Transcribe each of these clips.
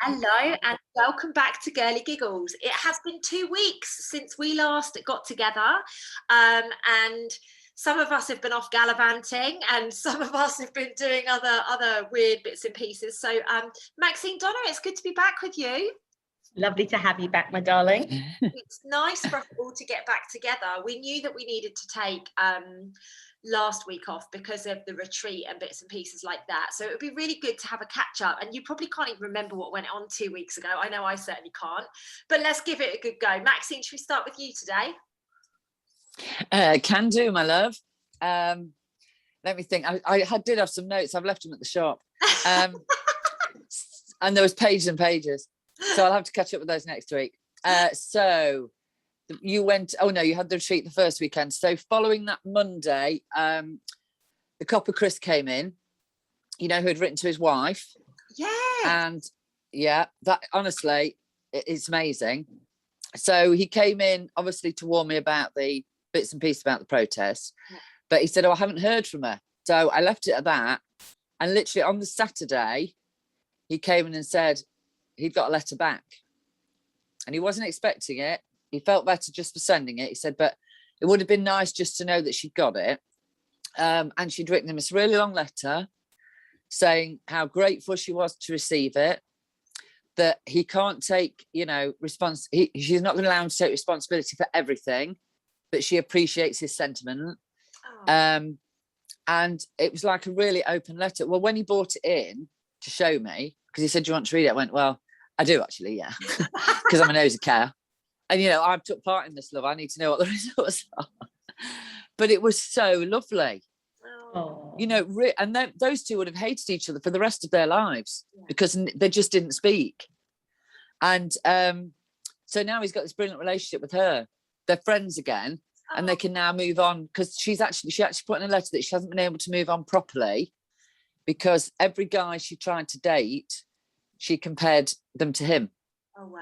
Hello and welcome back to Girly Giggles. It has been 2 weeks since we last got together, and some of us have been off gallivanting and some of us have been doing other weird bits and pieces. So Maxine, Donna, it's good to be back with you. Lovely to have you back, my darling. It's nice for us all to get back together. We knew that we needed to take last week off because of the retreat and bits and pieces like that, so it would be really good to have a catch up. And you probably can't even remember what went on 2 weeks ago. I know I certainly can't, but let's give it a good go. Maxine, should we start with you today? Can do, my love. Let me think. I did have some notes. I've left them at the shop, and there was pages and pages, so I'll have to catch up with those next week. So you went, oh no, you had the retreat the first weekend. So following that Monday, the Copper Chris came in, you know, who had written to his wife. Yeah. And yeah, that honestly, it's amazing. So he came in obviously to warn me about the bits and pieces about the protest, but he said, oh, I haven't heard from her. So I left it at that. And literally on the Saturday, he came in and said he'd got a letter back. And he wasn't expecting it. He felt better just for sending it. He said, but it would have been nice just to know that she'd got it. And she'd written him this really long letter saying how grateful she was to receive it, that he can't take, you know, she's not going to allow him to take responsibility for everything, but she appreciates his sentiment. Oh. And it was like a really open letter. Well, when he brought it in to show me, because he said, do you want to read it? I went, well, I do actually, yeah, because I'm a nosy cow. And, you know, I've took part in this, love. I need to know what the results are. But it was so lovely. Oh. You know, and those two would have hated each other for the rest of their lives because they just didn't speak. And so now he's got this brilliant relationship with her. They're friends again, and they can now move on because she actually put in a letter that she hasn't been able to move on properly because every guy she tried to date, she compared them to him. Oh, wow.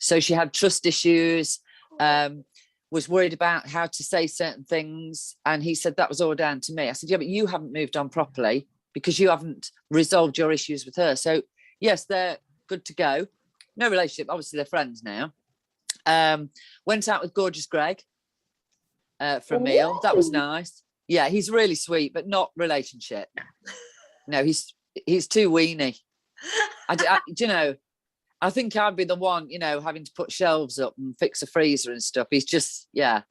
So she had trust issues, was worried about how to say certain things. And he said, that was all down to me. I said, yeah, but you haven't moved on properly because you haven't resolved your issues with her. So yes, they're good to go. No relationship. Obviously, they're friends now. Went out with Gorgeous Greg for a meal. That was nice. Yeah, he's really sweet, but not relationship. No, he's too weenie. Do you know, I think I'd be the one, you know, having to put shelves up and fix a freezer and stuff. He's just, yeah.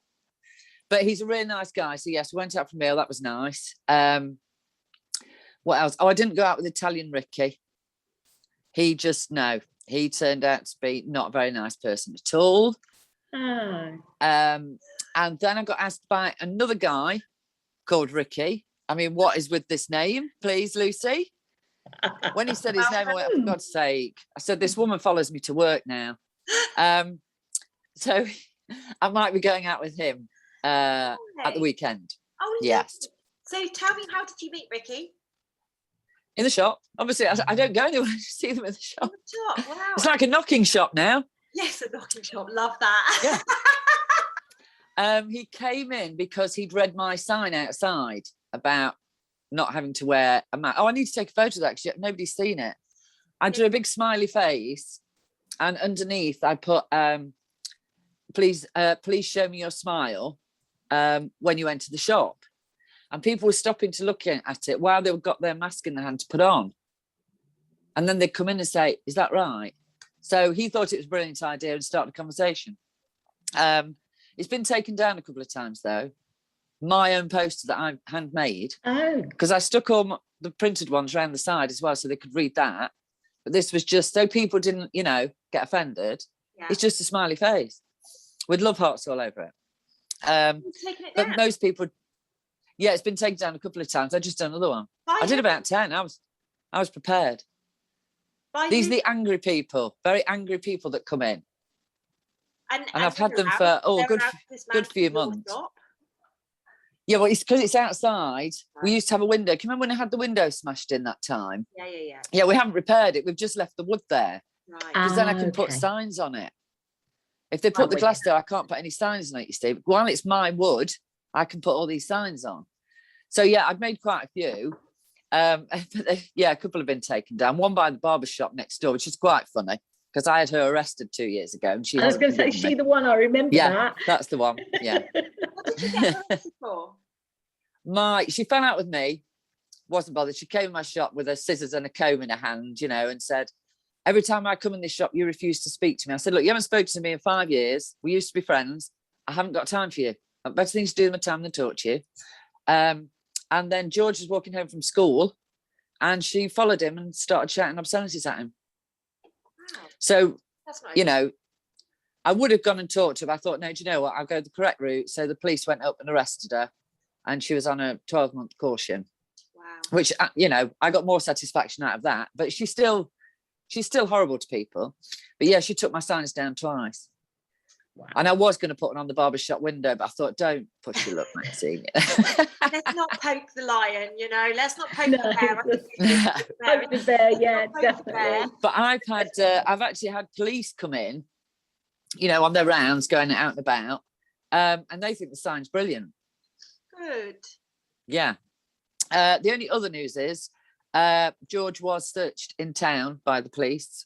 But he's a really nice guy. So yes, we went out for a meal. That was nice. What else? Oh, I didn't go out with Italian Ricky. He turned out to be not a very nice person at all. Oh. And then I got asked by another guy called Ricky. I mean, what is with this name, please, Lucy? When he said his name, I went, oh, for God's sake. I said, this woman follows me to work now. So I might be going out with him at the weekend. Oh, yes. So tell me, how did you meet Ricky? In the shop. Obviously, I don't go anywhere to see them in the shop. In the shop, wow. It's like a knocking shop now. Yes, a knocking shop. Love that. Yeah. He came in because he'd read my sign outside about not having to wear a mask. Oh, I need to take a photo of that because nobody's seen it. I drew a big smiley face, and underneath I put, please show me your smile when you enter the shop. And people were stopping to look at it while they've got their mask in their hand to put on. And then they'd come in and say, is that right? So he thought it was a brilliant idea and started a conversation. It's been taken down a couple of times though. My own poster that I handmade. Oh. Because I stuck all the printed ones around the side as well so they could read that. But this was just so people didn't, you know, get offended. Yeah. It's just a smiley face with love hearts all over it. But most people, yeah, it's been taken down a couple of times. I just done another one. I did about 10. I was prepared. These are the angry people, very angry people that come in. And I've had them for good few months. Yeah, well, it's because it's outside. Right. We used to have a window. Can you remember when I had the window smashed in that time? Yeah. Yeah, we haven't repaired it. We've just left the wood there. Right. Because then I can put signs on it. If they put the glass there, I can't put any signs on it, you see. While it's my wood, I can put all these signs on. So, yeah, I've made quite a few. Yeah, a couple have been taken down. One by the barber shop next door, which is quite funny because I had her arrested 2 years ago, and she. I was going to say, she the one, I remember Yeah, that. that's the one. Yeah. What did you get arrested for? She fell out with me, wasn't bothered. She came in my shop with her scissors and a comb in her hand, and said, every time I come in this shop, you refuse to speak to me. I said, look, you haven't spoken to me in 5 years. We used to be friends. I haven't got time for you. I've better things to do with my time than talk to you. And then George was walking home from school and she followed him and started shouting obscenities at him. Wow. So, That's not I would have gone and talked to her. But I thought, no, do you know what? I'll go the correct route. So the police went up and arrested her, and she was on a 12-month caution. Wow. Which, I got more satisfaction out of that. But she's still horrible to people. But yeah, she took my signs down twice. Wow. And I was going to put one on the barbershop window, but I thought, don't push your luck, Maxine. Let's not poke the lion, Let's not poke the bear. Poke the bear, yeah, definitely. But I've actually had police come in, on their rounds, going out and about, and they think the sign's brilliant. Good. Yeah. The only other news is George was searched in town by the police.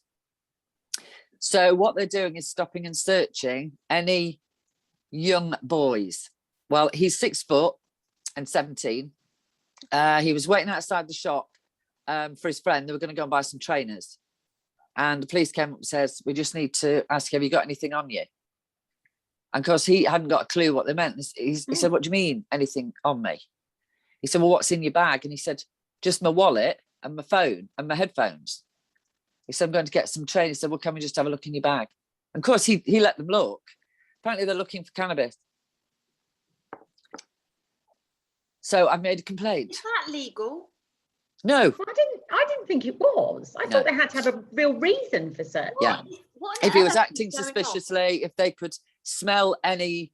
So what they're doing is stopping and searching any young boys. Well, he's 6 foot and 17. He was waiting outside the shop for his friend. They were going to go and buy some trainers. And the police came up and says, we just need to ask you, have you got anything on you? And of course, he hadn't got a clue what they meant. He said, what do you mean, anything on me? He said, well, what's in your bag? And he said, just my wallet and my phone and my headphones. He said, I'm going to get some trainers. He said, well, can we just have a look in your bag? And of course, he let them look. Apparently, they're looking for cannabis. So I made a complaint. Is that legal? No. I didn't think it was. I thought they had to have a real reason for search. Yeah. If he was acting suspiciously, if they could smell any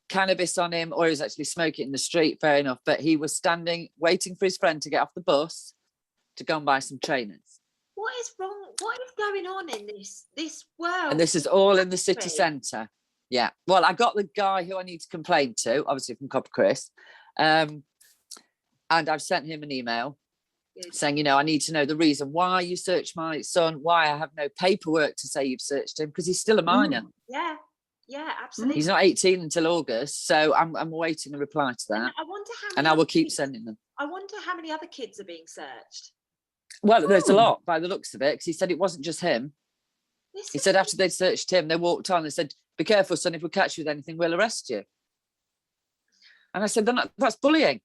cannabis on him, or he was actually smoking in the street, fair enough. But he was standing, waiting for his friend to get off the bus to go and buy some trainers. What is wrong? What is going on in this world? And this is all in the city centre. Yeah. Well, I got the guy who I need to complain to, obviously from Copper Chris. And I've sent him an email saying, I need to know the reason why you searched my son, why I have no paperwork to say you've searched him, because he's still a minor. Yeah, absolutely. He's not 18 until August, so I'm awaiting a reply to that. And I wonder how many and I will keep sending them. I wonder how many other kids are being searched. Well, there's a lot by the looks of it, because he said it wasn't just him. He said after they'd searched him, they walked on and said, be careful, son, if we catch you with anything, we'll arrest you. And I said, that's bullying.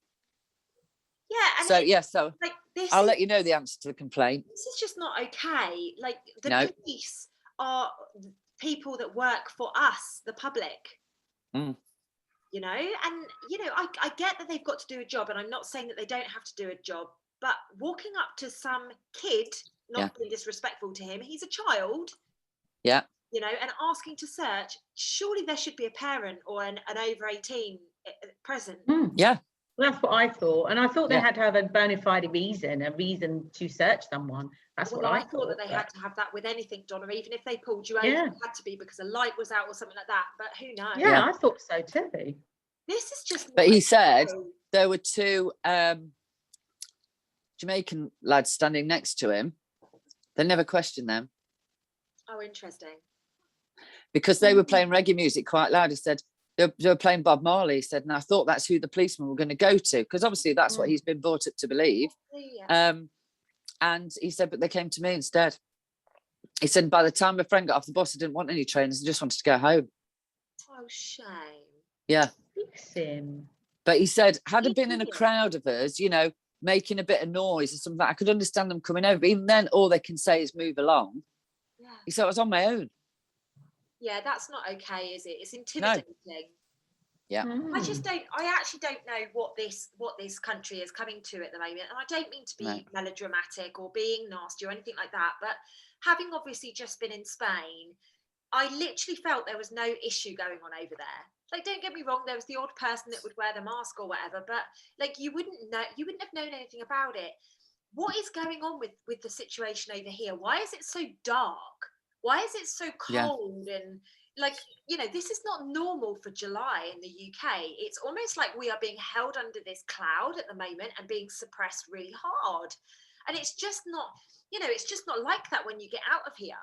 Yeah. So I'll let you know the answer to the complaint. This is just not okay. Like, the police are people that work for us, the public. Mm. And I get that they've got to do a job, and I'm not saying that they don't have to do a job, but walking up to some kid, not being disrespectful to him, he's a child. Yeah. And asking to search, surely there should be a parent or an over 18 present. Yeah. Well, that's what I thought. And I thought they had to have a bona fide reason to search someone. That's what I thought. That they had to have that with anything, Donna, even if they pulled you over, it had to be because a light was out or something like that. But who knows? Yeah, I thought so too. This is just... But he said there were 2 Jamaican lads standing next to him. They never questioned them. Oh, interesting. Because they were playing reggae music quite loud. He said, they were playing Bob Marley, he said, and I thought that's who the policemen were going to go to, because obviously that's what he's been brought up to believe. And he said, but they came to me instead. He said, by the time my friend got off the bus, I didn't want any trainers, I just wanted to go home. Oh, shame. Yeah. Fix him. But he said, had it been in a crowd of us, making a bit of noise or something, I could understand them coming over. But even then, all they can say is move along. Yeah. He said, I was on my own. Yeah, that's not okay, is it? It's intimidating. No. Yeah. I actually don't know what this country is coming to at the moment. And I don't mean to be melodramatic or being nasty or anything like that. But having obviously just been in Spain, I literally felt there was no issue going on over there. Like, don't get me wrong, there was the odd person that would wear the mask or whatever, but like you wouldn't have known anything about it. What is going on with the situation over here? Why is it so dark? Why is it so cold and like, you know, this is not normal for July in the UK. It's almost like we are being held under this cloud at the moment and being suppressed really hard. And it's just not, you know, it's just not like that when you get out of here.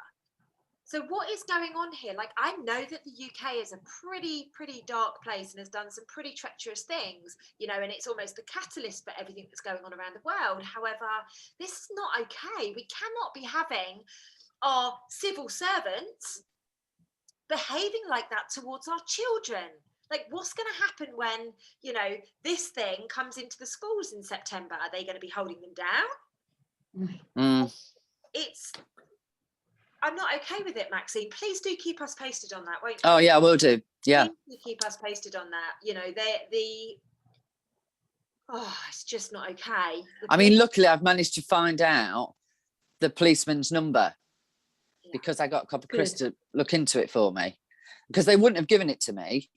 So what is going on here? Like, I know that the UK is a pretty dark place and has done some pretty treacherous things, you know, and it's almost the catalyst for everything that's going on around the world. However, this is not okay. We cannot be having our civil servants behaving like that towards our children. Like, what's going to happen when, you know, this thing comes into the schools in September? Are they going to be holding them down? I'm not okay with it, Maxine. Please do keep us posted on that, won't you? Oh yeah, I will do. Yeah. Please do keep us posted on that. You know, it's just not okay. I mean, luckily I've managed to find out the policeman's number because I got Copper Chris to look into it for me, because they wouldn't have given it to me.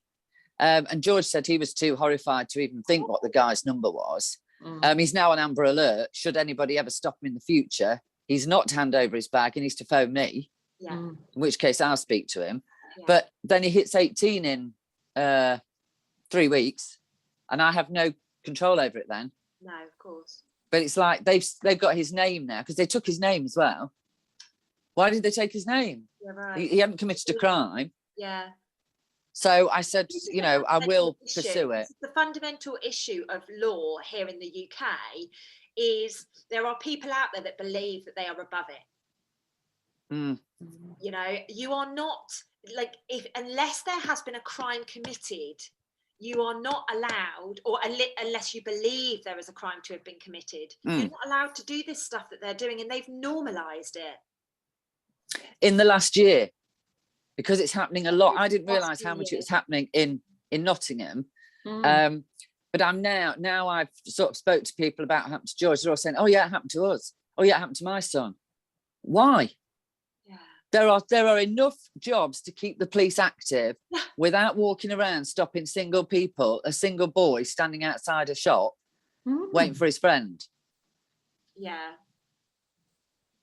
And George said he was too horrified to even think what the guy's number was. He's now on Amber Alert. Should anybody ever stop him in the future, he's not to hand over his bag. He needs to phone me. Yeah. In which case I'll speak to him. Yeah. But then he hits 18 in 3 weeks, and I have no control over it then. No, of course. But it's like they've got his name now, because they took his name as well. Why did they take his name? Yeah, right. He hadn't committed a crime. Yeah. So I said, you know, I will pursue it. The fundamental issue of law here in the UK is there are people out there that believe that they are above it. You know, you are not, like, unless there has been a crime committed, you are not allowed, or unless you believe there is a crime to have been committed, you're not allowed to do this stuff that they're doing, and they've normalised it. In the last year, because it's happening a lot. I didn't realise how much it was happening in Nottingham. But I'm now I've sort of spoke to people about what happened to George. They're all saying, oh yeah, it happened to us. Oh yeah, it happened to my son. Why? Yeah. There are enough jobs to keep the police active without walking around stopping single people, a single boy standing outside a shop waiting for his friend. Yeah.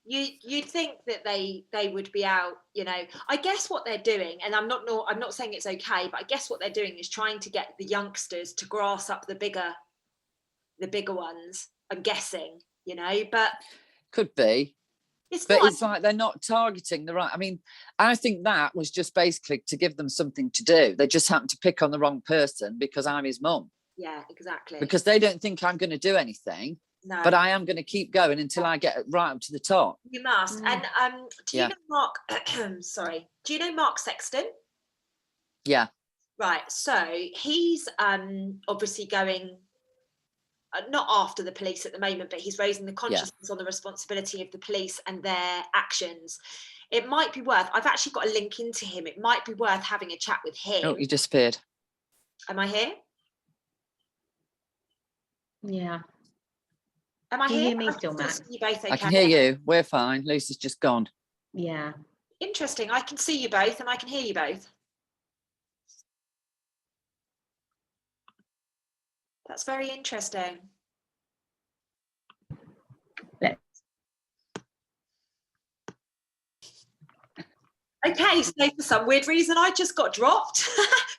You'd think that they would be out, you know. I guess what they're doing, and I'm not saying it's okay, but I guess what they're doing is trying to get the youngsters to grass up the bigger ones. I'm guessing, you know, but could be. It's like they're not targeting the right. I mean, I think that was just basically to give them something to do. They just happened to pick on the wrong person because I'm his mum. Yeah, exactly. Because they don't think I'm going to do anything. No. But I am going to keep going until I get right up to the top. You must. And do you know Mark? Sorry. Do you know Mark Sexton? Yeah. Right. So he's obviously going not after the police at the moment, but he's raising the consciousness on the responsibility of the police and their actions. It might be worth. I've actually got a link into him. It might be worth having a chat with him. Oh, you disappeared. Am I here? Yeah. Am I Can you here? hear me still, Max? You both okay? I can hear you. We're fine. Lucy's just gone. Yeah. Interesting. I can see you both and I can hear you both. That's very interesting. Okay, so for some weird reason, I just got dropped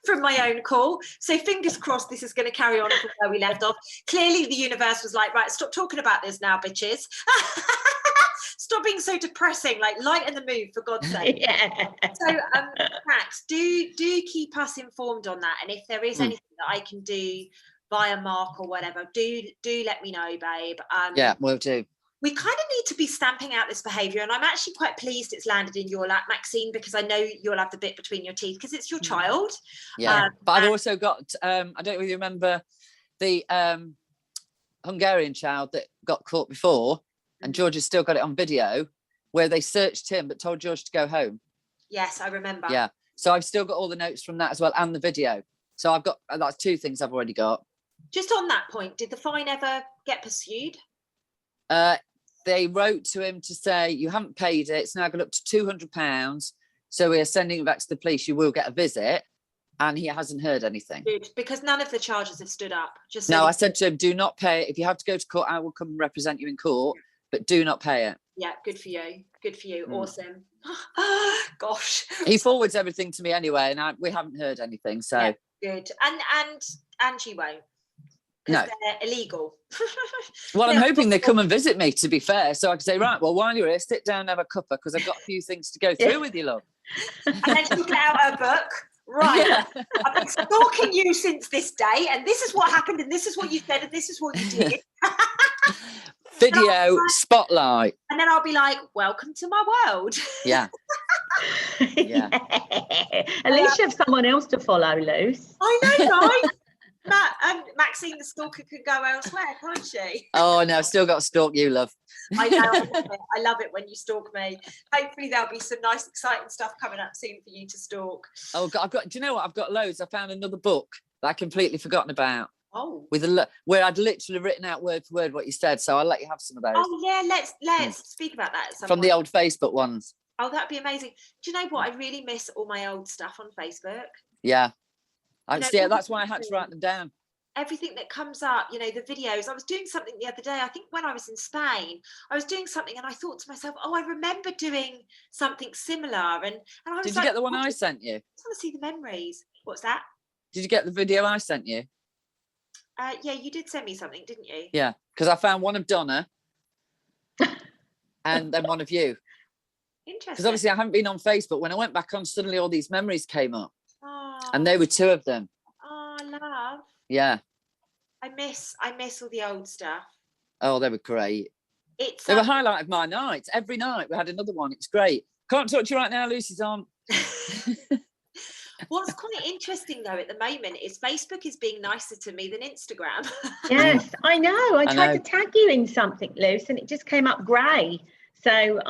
from my own call. So fingers crossed this is going to carry on from where we left off. Clearly the universe was like, right, stop talking about this now, bitches. Stop being so depressing, like lighten the mood, for God's sake. Yeah. So Max, do keep us informed on that. And if there is anything that I can do via Mark or whatever, do let me know, babe. Yeah, will do. We kind of need to be stamping out this behaviour, and I'm actually quite pleased it's landed in your lap, Maxine, because I know you'll have the bit between your teeth because it's your child. Yeah, but I've also got, I don't really remember the Hungarian child that got caught before, and George has still got it on video, where they searched him but told George to go home. Yes, I remember. Yeah, so I've still got all the notes from that as well, and the video. So I've got, that's 2 things I've already got. Just on that point, did the fine ever get pursued? They wrote to him to say, you haven't paid it, it's now gone up to £200, so we are sending it back to the police, you will get a visit, and he hasn't heard anything. Good, because none of the charges have stood up. Just no, I said to him, do not pay it. If you have to go to court, I will come and represent you in court, but do not pay it. Yeah, good for you. Good for you. Awesome. Gosh. He forwards everything to me anyway, and we haven't heard anything. So yeah, good. And you won't. Because they're illegal. Well, I'm hoping they come and visit me, to be fair, so I can say, right, well, while you're here, sit down and have a cuppa, because I've got a few things to go through with you, love. And then she'll get out her book. Right. Yeah. I've been stalking you since this day, and this is what happened, and this is what you said, and this is what you did. Video spotlight. And then I'll be like, welcome to my world. Yeah. Yeah. At least you have someone else to follow, Luce. I know, right? Maxine the stalker could go elsewhere, can't she? Oh no, I've still got to stalk you, love. I know. I love it when you stalk me. Hopefully there'll be some nice exciting stuff coming up soon for you to stalk. Oh God, do you know what? I've got loads. I found another book that I'd completely forgotten about. Oh. Where I'd literally written out word for word what you said, so I'll let you have some of those. Oh yeah, let's speak about that at some from point. The old Facebook ones. Oh, that'd be amazing. Do you know what? I really miss all my old stuff on Facebook. Yeah. That's why I had to write them down. Everything that comes up, the videos. I was doing something the other day, I think when I was in Spain, I was doing something and I thought to myself, oh, I remember doing something similar. And I was Did you get the one I sent you? I just want to see the memories. What's that? Did you get the video I sent you? Yeah, you did send me something, didn't you? Yeah, because I found one of Donna and then one of you. Interesting. Because obviously I haven't been on Facebook. When I went back on, suddenly all these memories came up. Oh. And they were two of them. Oh, love. Yeah. I miss all the old stuff. Oh, they were great. They were a highlight of my nights. Every night we had another one. It's great. Can't talk to you right now, Lucy's on. What's quite interesting though at the moment is Facebook is being nicer to me than Instagram. Yes, I know. I tried to tag you in something, Luce, and it just came up grey. So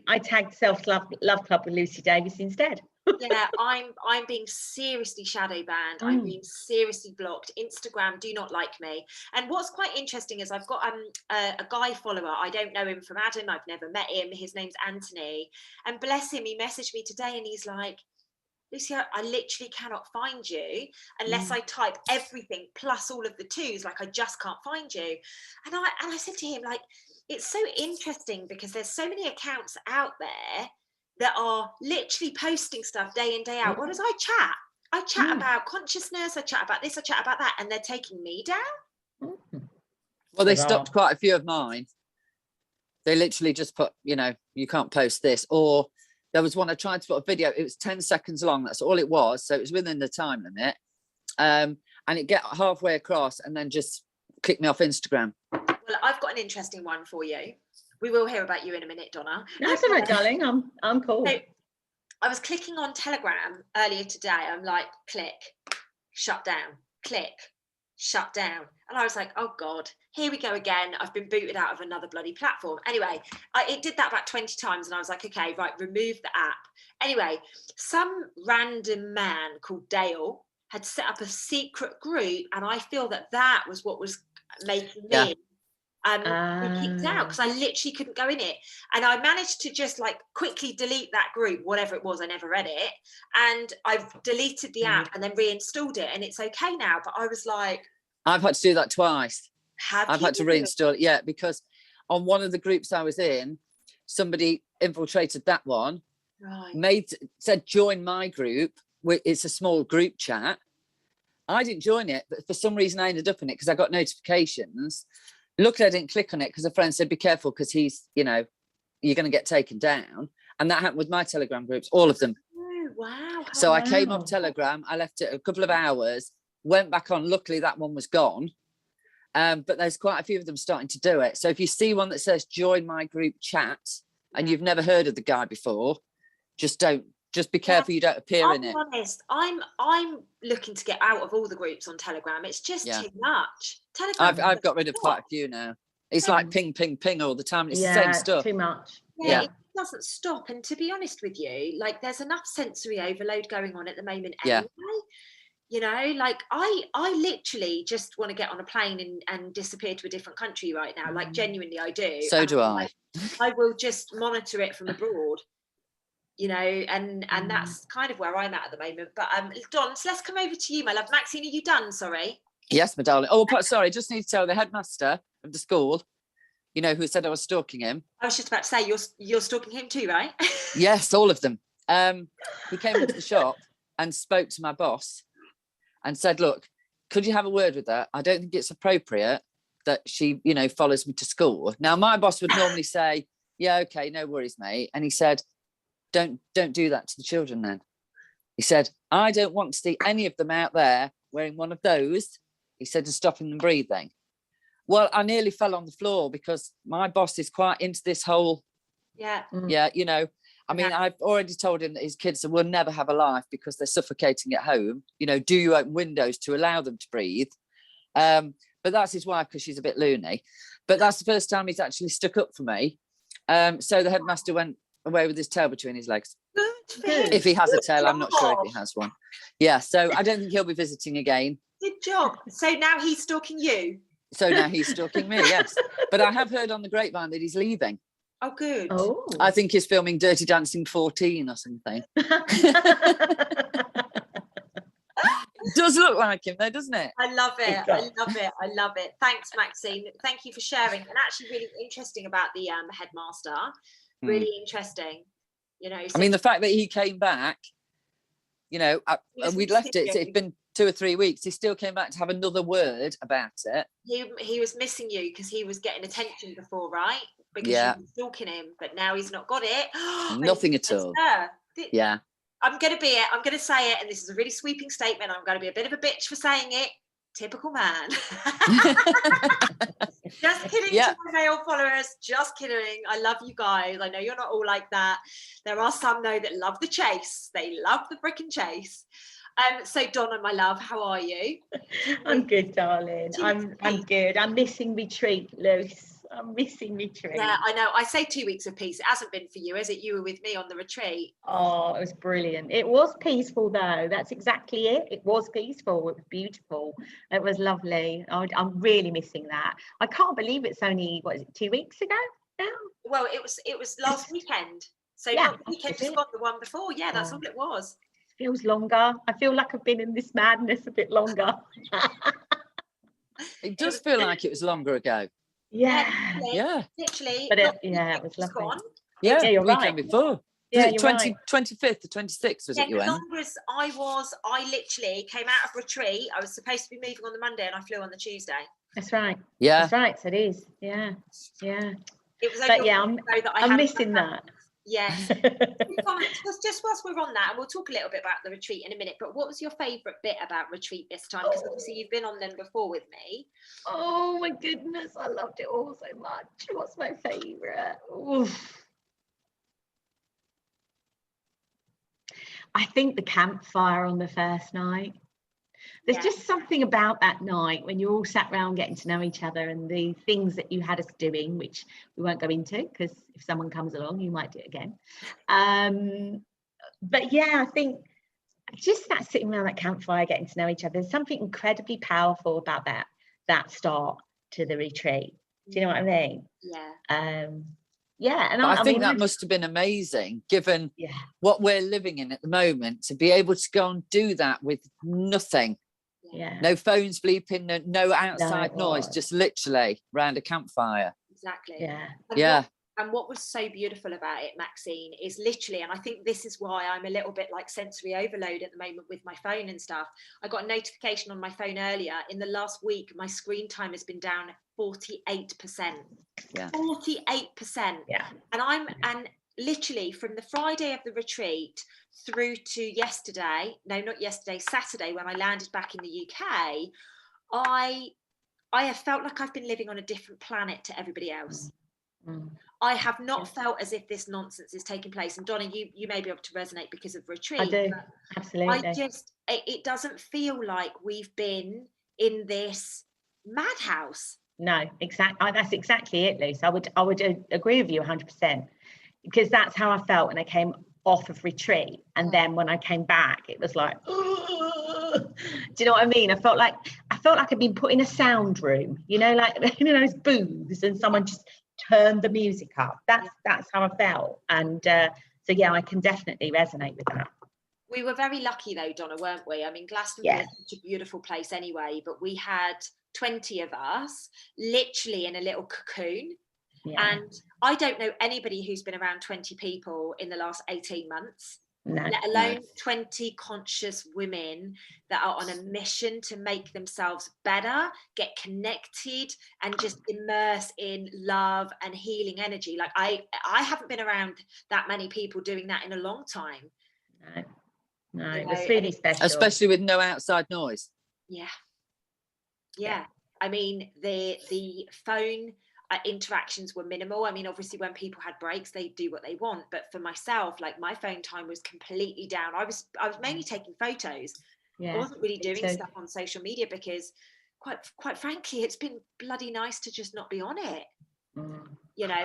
I tagged Self Love Club with Lucy Davis instead. Yeah, I'm being seriously shadow banned. I'm being seriously blocked. Instagram do not like me. And what's quite interesting is I've got a guy follower. I don't know him from Adam. I've never met him. His name's Anthony. And bless him, he messaged me today and he's like, Lucy, I literally cannot find you unless I type everything plus all of the twos. Like, I just can't find you. And I said to him, like, it's so interesting because there's so many accounts out there that are literally posting stuff day in, day out. Whereas I chat about consciousness, I chat about this, I chat about that, and they're taking me down. Well, they stopped quite a few of mine. They literally just put, you can't post this. Or there was one I tried to put a video, it was 10 seconds long, that's all it was. So it was within the time limit. And it get halfway across and then just kicked me off Instagram. Well, I've got an interesting one for you. We will hear about you in a minute, Donna. That's all right, darling. I'm cool. So, I was clicking on Telegram earlier today. I'm like, click, shut down, click, shut down. And I was like, oh God, here we go again. I've been booted out of another bloody platform. Anyway, it did that about 20 times. And I was like, okay, right, remove the app. Anyway, some random man called Dale had set up a secret group. And I feel that was what was making me kicked out, because I literally couldn't go in it. And I managed to just like quickly delete that group, whatever it was, I never read it. And I've deleted the app and then reinstalled it and it's okay now. But I was like, I've had to do that twice. I've had to reinstall it. Yeah, because on one of the groups I was in, somebody infiltrated that one, said join my group. It's a small group chat. I didn't join it, but for some reason I ended up in it because I got notifications. Luckily, I didn't click on it because a friend said, be careful because he's, you're going to get taken down. And that happened with my Telegram groups, all of them. Oh, wow. So I came off Telegram. I left it a couple of hours, went back on. Luckily, that one was gone. But there's quite a few of them starting to do it. So if you see one that says join my group chat and you've never heard of the guy before, just be careful you don't appear in it. I'm honest, I'm looking to get out of all the groups on Telegram. It's just too much. Telegram. I've got rid of quite a few now. It's like ping, ping, ping all the time. It's the same stuff. Too much. Yeah, it doesn't stop. And to be honest with you, like there's enough sensory overload going on at the moment anyway. Like I literally just want to get on a plane and disappear to a different country right now. Like genuinely I do. So do I. I will just monitor it from abroad. And that's kind of where I'm at the moment. But Don, so let's come over to you, my love. Maxine, are you done? Sorry. Yes, my darling. Oh, sorry, just need to tell the headmaster of the school you know, who said I was stalking him. I was just about to say, you're stalking him too, right? Yes, all of them. He came into the shop and spoke to my boss and said, look, could you have a word with her? I don't think it's appropriate that she, you know, follows me to school. Now, my boss would normally say, yeah, okay, no worries, mate. And he said, don't do that to the children then. He said, I don't want to see any of them out there wearing one of those. He said, and stopping them breathing. Well, I nearly fell on the floor because my boss is quite into this whole, Yeah, you know, I mean, I've already told him that his kids will never have a life because they're suffocating at home. You know, do you open windows to allow them to breathe? But that's his wife because she's a bit loony. But that's the first time he's actually stuck up for me. So the headmaster went away with his tail between his legs. Good. If he has a tail, I'm not sure if he has one. Yeah, so I don't think he'll be visiting again. Good job. So now he's stalking you. So now he's stalking me, yes. But I have heard on the grapevine that he's leaving. Oh, good. Oh. I think he's filming Dirty Dancing 14 or something. Does look like him though, doesn't it? I love it. I love it. I love it. Thanks, Maxine. Thank you for sharing. And actually really interesting about the headmaster. Really interesting. You know, I mean, the fact that he came back, you know, we'd left it. It's been 2 or 3 weeks. He still came back to have another word about it. He was missing you because he was getting attention before, right? Because you were stalking him, but now he's not got it. Nothing at all. Yeah. I'm going to say it, and this is a really sweeping statement. I'm going to be a bit of a bitch for saying it. Typical man. Just kidding to my male followers. Just kidding. I love you guys. I know you're not all like that. There are some, though, that love the chase. They love the frickin' chase. So Donna, my love, how are you? I'm good, darling. I'm good. I'm missing retreat, Luce. I'm missing retreat. Yeah, I know. I say 2 weeks of peace. It hasn't been for you, has it? You were with me on the retreat. Oh, it was brilliant. It was peaceful, though. That's exactly it. It was peaceful. It was beautiful. It was lovely. I'm really missing that. I can't believe it's only, what is it, 2 weeks ago now? Well, it was last weekend. So not the weekend just gone, the one before. Yeah, that's all it was. Feels longer. I feel like I've been in this madness a bit longer. It does feel like it was longer ago. Literally. But it was lovely. Gone. Yeah, you're the weekend right. before. Yeah, you're 25th or 26th was it you went? I literally came out of retreat. I was supposed to be moving on the Monday and I flew on the Tuesday. That's right. Yeah. That's right. So it is. Yeah. Yeah. It was only I'm missing that. Yes. Just whilst we're on that, and we'll talk a little bit about the retreat in a minute, but what was your favourite bit about retreat this time? Because obviously you've been on them before with me. Oh my goodness, I loved it all so much. What's my favourite? I think the campfire on the first night. There's just something about that night when you all sat around getting to know each other and the things that you had us doing, which we won't go into because if someone comes along, you might do it again. But yeah, I think just that sitting around that campfire, getting to know each other, there's something incredibly powerful about that start to the retreat. Do you know what I mean? Yeah. Yeah, and I think that must have been amazing, given what we're living in at the moment, to be able to go and do that with nothing. Yeah. No phones bleeping, no outside noise, just literally round a campfire. Exactly. Yeah. And what was so beautiful about it, Maxine, is literally, and I think this is why I'm a little bit like sensory overload at the moment with my phone and stuff. I got a notification on my phone earlier. In the last week, my screen time has been down 48%. Yeah. 48%. Yeah. And literally from the Friday of the retreat through to yesterday, no, not yesterday, Saturday, when I landed back in the UK, I have felt like I've been living on a different planet to everybody else. I have not felt as if this nonsense is taking place. And Donna, you may be able to resonate because of retreat. I do, absolutely. It doesn't feel like we've been in this madhouse. No, exactly. That's exactly it, Luce. I would agree with you 100%, because that's how I felt when I came off of retreat. And then when I came back, it was like, do you know what I mean? I felt like I'd been put in a sound room, like those booths, and someone just turned the music up. That's how I felt. And so yeah, I can definitely resonate with that. We were very lucky though, Donna, weren't we? I mean, Glastonbury is such a beautiful place anyway, but we had 20 of us literally in a little cocoon. Yeah. And I don't know anybody who's been around 20 people in the last 18 months, No. let alone 20 conscious women that are on a mission to make themselves better, get connected, and just immerse in love and healing energy. Like I haven't been around that many people doing that in a long time. No, You it was know, really special. Especially with no outside noise. Yeah. I mean, the phone interactions were minimal. I mean, obviously when people had breaks, they do what they want, but for myself, like my phone time was completely down. I was mainly taking photos. I wasn't really doing stuff on social media because quite frankly, it's been bloody nice to just not be on it. You know,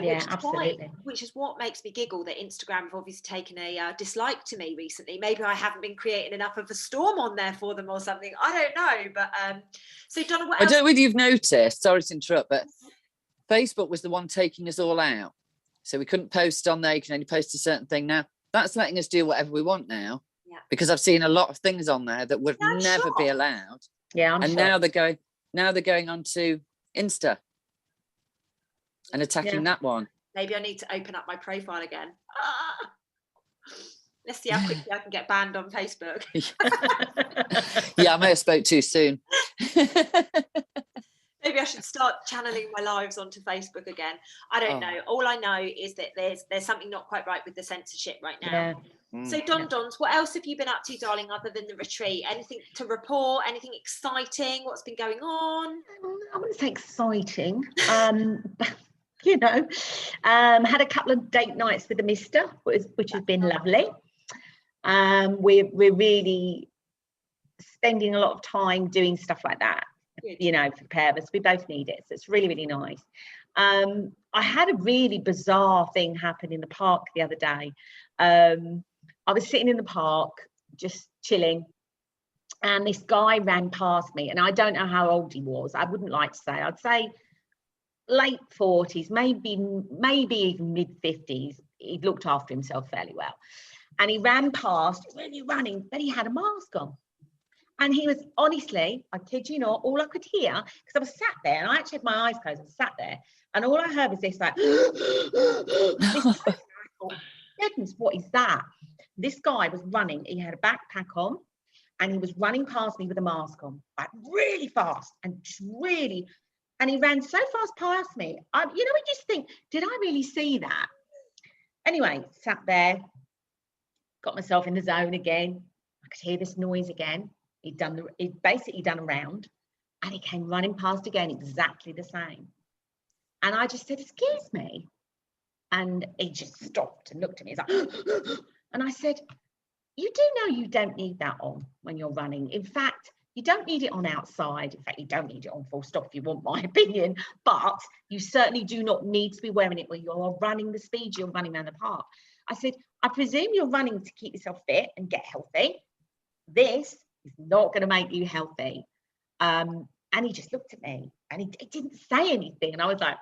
which is what makes me giggle that Instagram have obviously taken a dislike to me recently. Maybe I haven't been creating enough of a storm on there for them or something. I don't know. But so Donna, what else? I don't know whether you've noticed, sorry to interrupt, but Facebook was the one taking us all out. So we couldn't post on there. You can only post a certain thing. Now that's letting us do whatever we want now. Yeah. Because I've seen a lot of things on there that would never be allowed. Yeah, I'm and shocked. now they're going on to Insta and attacking that one. Maybe I need to open up my profile again. Let's see how quickly I can get banned on Facebook. Yeah, I may have spoke too soon. Maybe I should start channeling my lives onto Facebook again. I don't know. All I know is that there's something not quite right with the censorship right now. So Dons, what else have you been up to, darling, other than the retreat? Anything to report? Anything exciting? What's been going on? I wouldn't say exciting. You know, had a couple of date nights with the mister, which has been lovely. We're really spending a lot of time doing stuff like that. Good. You know, for the pair of us, we both need it, so it's really, really nice. I had a really bizarre thing happen in the park the other day. I was sitting in the park just chilling, and this guy ran past me, and I don't know how old he was. I wouldn't like to say. I'd say late 40s, maybe even mid 50s. He looked after himself fairly well, and he ran past, really running, but he had a mask on. And he was, honestly, I kid you not, all I could hear, because I was sat there, and I actually had my eyes closed, I was sat there, and all I heard was this, like, goodness, what is that? This guy was running, he had a backpack on, and he was running past me with a mask on, like really fast, and he ran so fast past me. You know, we just think, did I really see that? Anyway, sat there, got myself in the zone again. I could hear this noise again. He'd basically done a round, and he came running past again, exactly the same. And I just said, excuse me. And he just stopped and looked at me. He's like, and I said, you do know you don't need that on when you're running. In fact, you don't need it on outside. In fact, you don't need it on full stop if you want my opinion, but you certainly do not need to be wearing it when you're running the speed you're running around the park. I said, I presume you're running to keep yourself fit and get healthy. This is not going to make you healthy. And he just looked at me, and he didn't say anything. And I was like,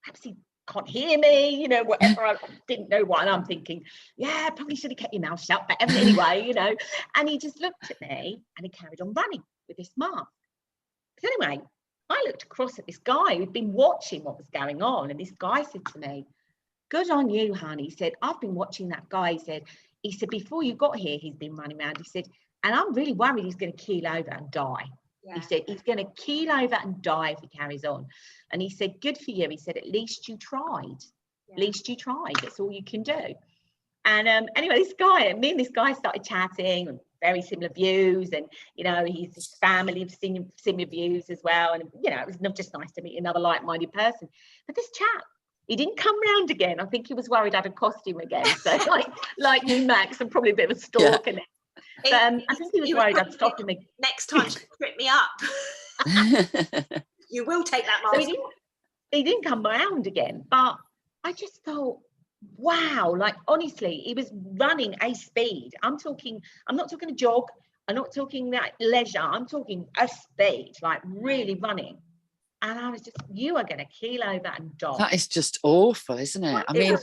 perhaps he can't hear me, you know, whatever. I didn't know what. And I'm thinking, yeah, probably should have kept your mouth shut. But anyway, you know, and he just looked at me, and he carried on running with this mask. So anyway, I looked across at this guy who'd been watching what was going on. And this guy said to me, good on you, honey. He said, I've been watching that guy. He said, before you got here, he's been running around. He said, and I'm really worried he's going to keel over and die. Yeah. He said, he's going to keel over and die if he carries on. And he said, good for you. He said, at least you tried. Yeah. At least you tried. That's all you can do. And anyway, me and this guy started chatting, very similar views. And, you know, his family of similar views as well. And, you know, it was just nice to meet another like-minded person. But this chap, he didn't come round again. I think he was worried I'd accost him again. So like you, Max, I'm probably a bit of a stalker now. But I think he was worried I'd stop him again. Next time, trip me up. You will take that mask. So he didn't come around again. But I just thought, wow, like honestly, he was running a speed. I'm not talking a jog. I'm not talking that leisure. I'm talking a speed, like really running. And I was just, you are going to keel over and die. That is just awful, isn't it? I mean,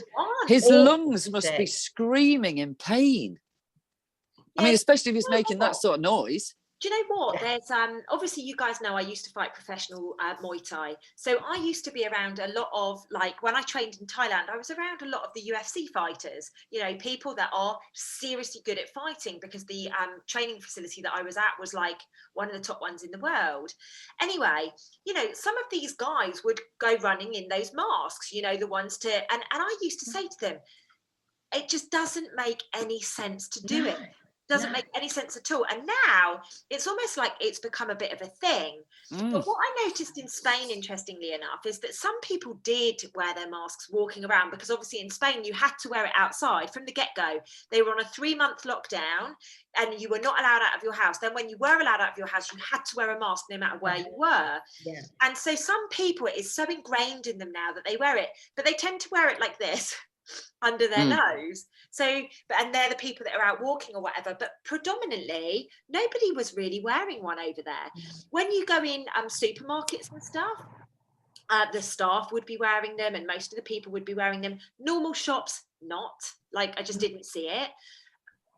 his lungs must be screaming in pain. Yeah. I mean, especially if he's making that sort of noise. Do you know what? There's obviously you guys know I used to fight professional Muay Thai. So I used to be around a lot of, like, when I trained in Thailand, I was around a lot of the UFC fighters, you know, people that are seriously good at fighting, because the training facility that I was at was like one of the top ones in the world. Anyway, you know, some of these guys would go running in those masks, you know, the ones to, and I used to say to them, it just doesn't make any sense to do it. Doesn't make any sense at all. And now it's almost like it's become a bit of a thing. But what I noticed in Spain, interestingly enough, is that some people did wear their masks walking around, because obviously in Spain you had to wear it outside from the get-go. They were on a 3-month lockdown and you were not allowed out of your house. Then when you were allowed out of your house, you had to wear a mask no matter where you were. Yeah. And so some people, it is so ingrained in them now that they wear it, but they tend to wear it like this under their nose. So, and they're the people that are out walking or whatever, but predominantly nobody was really wearing one over there. When you go in supermarkets and stuff, the staff would be wearing them, and most of the people would be wearing them. Normal shops, not. Like, I just didn't see it.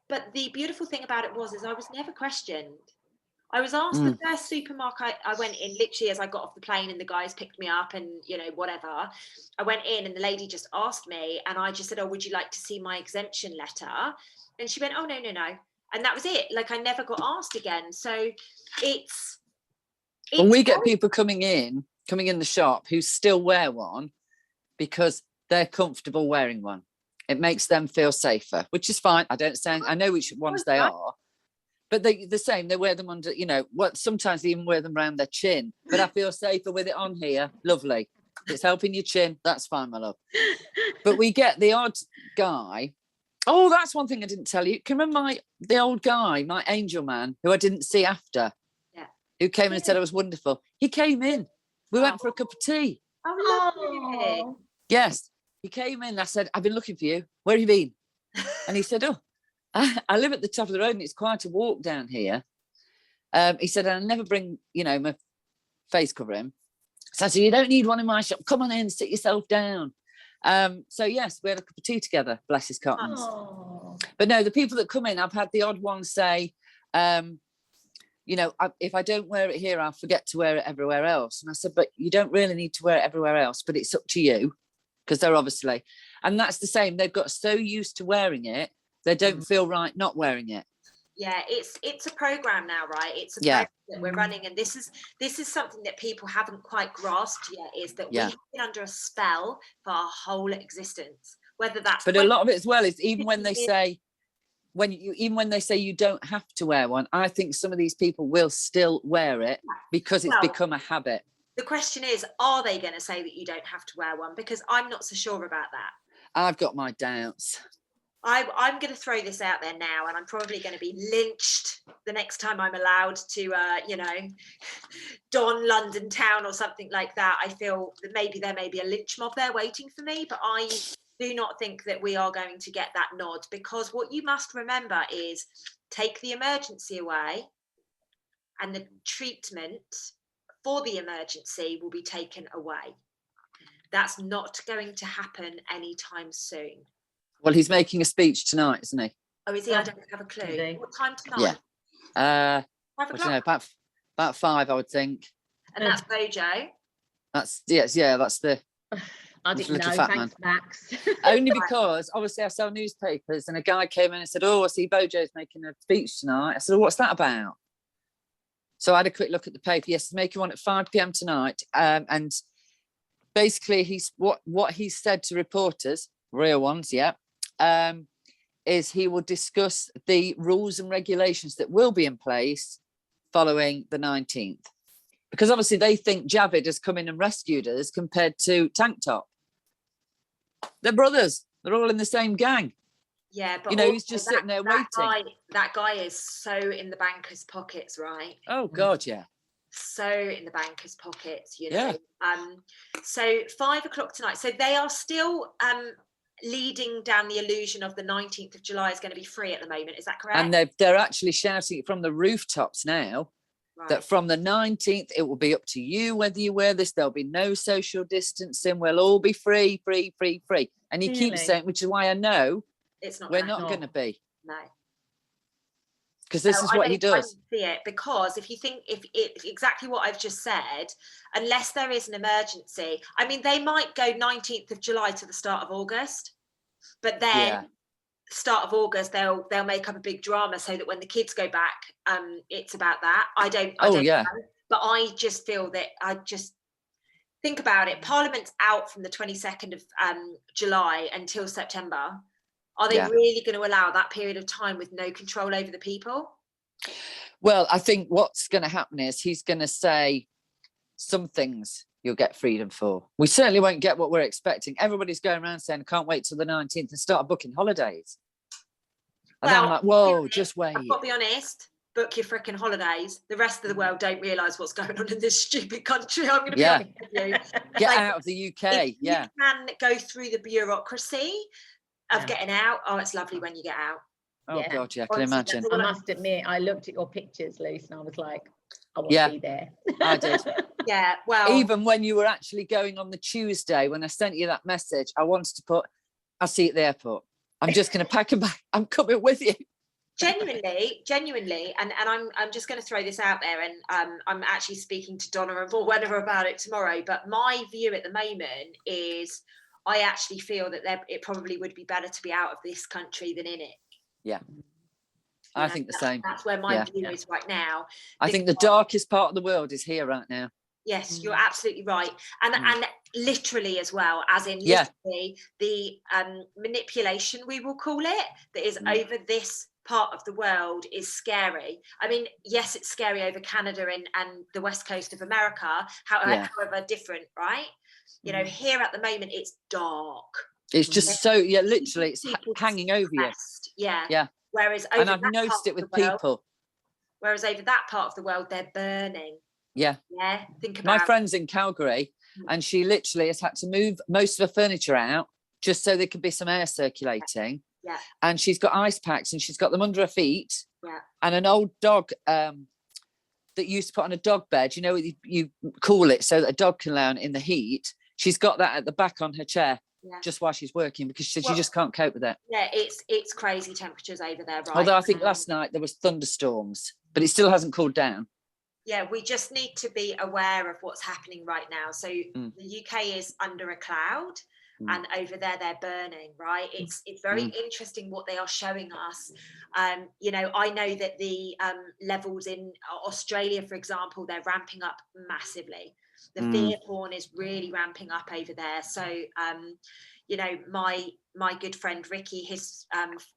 But the beautiful thing about it was I was never questioned. I was asked the first supermarket I went in, literally as I got off the plane and the guys picked me up and, you know, whatever. I went in and the lady just asked me, and I just said, oh, would you like to see my exemption letter? And she went, oh, no. And that was it. Like, I never got asked again. So it's when we get people coming in the shop who still wear one because they're comfortable wearing one. It makes them feel safer, which is fine. I know which ones they are. But they the same, they wear them under, you know, what, sometimes they even wear them around their chin. But I feel safer with it on here. Lovely. If it's helping your chin, that's fine, my love. But we get the odd guy. Oh, that's one thing I didn't tell you. Can you remember the old guy, my angel man, who I didn't see after? Yeah. Who came in and said I was wonderful. He came in. We went for a cup of tea. Oh, lovely. Yes. He came in. I said, I've been looking for you. Where have you been? And he said, oh, I live at the top of the road and it's quite a walk down here. He said, I never bring, you know, my face covering. So I said, you don't need one in my shop. Come on in, sit yourself down. So yes, we had a cup of tea together, bless his cottons. Oh. But no, the people that come in, I've had the odd one say, you know, if I don't wear it here, I'll forget to wear it everywhere else. And I said, but you don't really need to wear it everywhere else, but it's up to you, because they're obviously, and that's the same. They've got so used to wearing it, they don't feel right not wearing it. Yeah, it's a program now, right? It's a program that we're running, and this is something that people haven't quite grasped yet, is that we have been under a spell for our whole existence. Whether that's, but a lot of it as well is even when they say you don't have to wear one, I think some of these people will still wear it because it's become a habit. The question is, are they going to say that you don't have to wear one? Because I'm not so sure about that. I've got my doubts. I'm going to throw this out there now, and I'm probably going to be lynched the next time I'm allowed to, you know, don London town or something like that. I feel that maybe there may be a lynch mob there waiting for me, but I do not think that we are going to get that nod, because what you must remember is take the emergency away and the treatment for the emergency will be taken away. That's not going to happen anytime soon. Well, he's making a speech tonight, isn't he? Oh, is he? I don't have a clue. What time tonight? Yeah. 5 o'clock? I don't know, about 5, I would think. And that's Bojo? That's the I didn't little know, fat thanks, man. Max. Only because obviously I sell newspapers, and a guy came in and said, oh, I see Bojo's making a speech tonight. I said, oh, what's that about? So I had a quick look at the paper. Yes, he's making one at 5 p.m. tonight. And basically what he said to reporters, real ones, is he will discuss the rules and regulations that will be in place following the 19th. Because obviously they think Javid has come in and rescued us compared to Tank Top. They're brothers. They're all in the same gang. Yeah, but you know, he's just sitting there waiting. That guy is so in the banker's pockets, right? Oh God, yeah. So in the banker's pockets, you know. Yeah. So 5 o'clock tonight. So they are still leading down the illusion of the 19th of July is going to be free at the moment. Is that correct? And they're actually shouting it from the rooftops now. Right. That from the 19th, it will be up to you whether you wear this. There'll be no social distancing. We'll all be free. And he keeps saying, which is why I know it's not. We're not going to be. No. because this is I what he don't does. see it, because if you think if exactly what I've just said, unless there is an emergency, I mean, they might go 19th of July to the start of August, but then Yeah. start of August they'll make up a big drama so that when the kids go back, it's about that. I don't Yeah. know, but I just feel that I just think about it. Parliament's out from the 22nd of July until September. Are they really going to allow that period of time with no control over the people? Well, I think what's going to happen is he's going to say some things you'll get freedom for. We certainly won't get what we're expecting. Everybody's going around saying, I can't wait till the 19th and start booking holidays. And Well, I'm like, whoa, just wait. I've got to be honest, book your freaking holidays. The rest of the world don't realise what's going on in this stupid country. I'm going to be honest with you. Get out of the UK. If you can go through the bureaucracy of getting out, it's lovely when you get out. Oh God, yeah, I can imagine. I must admit, I looked at your pictures, Luce, and I was like, I want to be there. I did. Yeah, well, even when you were actually going on the Tuesday, when I sent you that message, I wanted to put, I'll see you at the airport. I'm just going to pack a bag. I'm coming with you. Genuinely, and I'm just going to throw this out there, and I'm actually speaking to Donna and whatever about it tomorrow. But my view at the moment is, I actually feel that it probably would be better to be out of this country than in it. Yeah. I think the same. That's where my view is right now. I think the darkest part of the world is here right now. Yes, you're absolutely right. And literally as well, as in literally the manipulation, we will call it, that is over this part of the world is scary. I mean, yes, it's scary over Canada and the west coast of America, however different, right? You know, here at the moment, it's dark. It's just so, literally, it's hanging over you. Yeah. Whereas over I've noticed it with people. Whereas over that part of the world, they're burning. Yeah. Think about my friend's in Calgary, and she literally has had to move most of her furniture out just so there could be some air circulating. Yeah. And she's got ice packs, and she's got them under her feet. Yeah. And an old dog that used to put on a dog bed, you know, you cool it so that a dog can lay on in the heat. She's got that at the back on her chair. Yeah. Just while she's working, because she just can't cope with it. Yeah, it's crazy temperatures over there, right? Although I think last night there was thunderstorms, but it still hasn't cooled down. Yeah, we just need to be aware of what's happening right now. So the UK is under a cloud, and over there they're burning, right? It's very interesting what they are showing us. You know, I know that the levels in Australia, for example, they're ramping up massively. The fear porn is really ramping up over there. So, you know, my good friend Ricky, his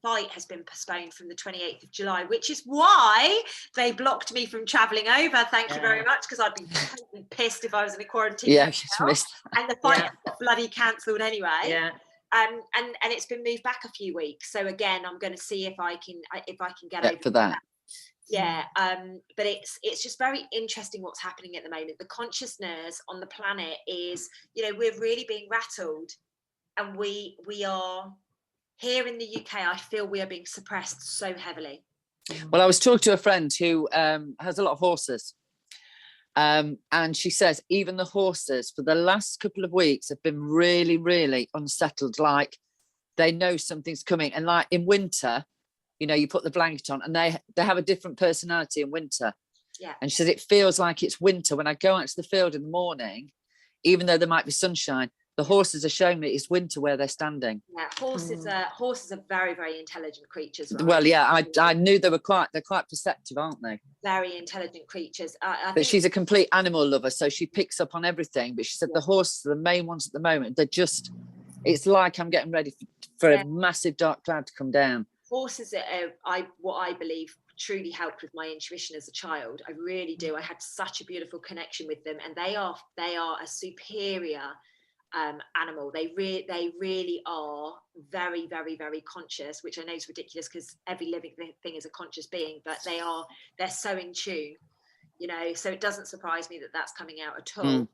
fight has been postponed from the 28th of July, which is why they blocked me from travelling over. Thank you very much, because I'd be totally pissed if I was in a quarantine. Yeah, and the fight got bloody cancelled anyway. Yeah. And it's been moved back a few weeks. So again, I'm going to see if I can get over for that. Yeah, but it's just very interesting what's happening at the moment. The consciousness on the planet is, you know, we're really being rattled, and we are here in the UK. I feel we are being suppressed so heavily. Well, I was talking to a friend who has a lot of horses, and she says even the horses for the last couple of weeks have been really, really unsettled. Like they know something's coming, and like in winter, you know, you put the blanket on and they have a different personality in winter. Yeah. And she said, it feels like it's winter. When I go out to the field in the morning, even though there might be sunshine, the horses are showing me it's winter where they're standing. Yeah, horses are very, very intelligent creatures. Right? Well, yeah, I knew they're quite perceptive, aren't they? Very intelligent creatures. But she's a complete animal lover, so she picks up on everything. But she said the horses are the main ones at the moment. They're just, it's like I'm getting ready for a massive dark cloud to come down. Horses are what I believe truly helped with my intuition as a child. I really do. I had such a beautiful connection with them, and they are a superior animal. They really are very, very, very conscious, which I know is ridiculous because every living thing is a conscious being, but they're so in tune, you know. So it doesn't surprise me that that's coming out at all.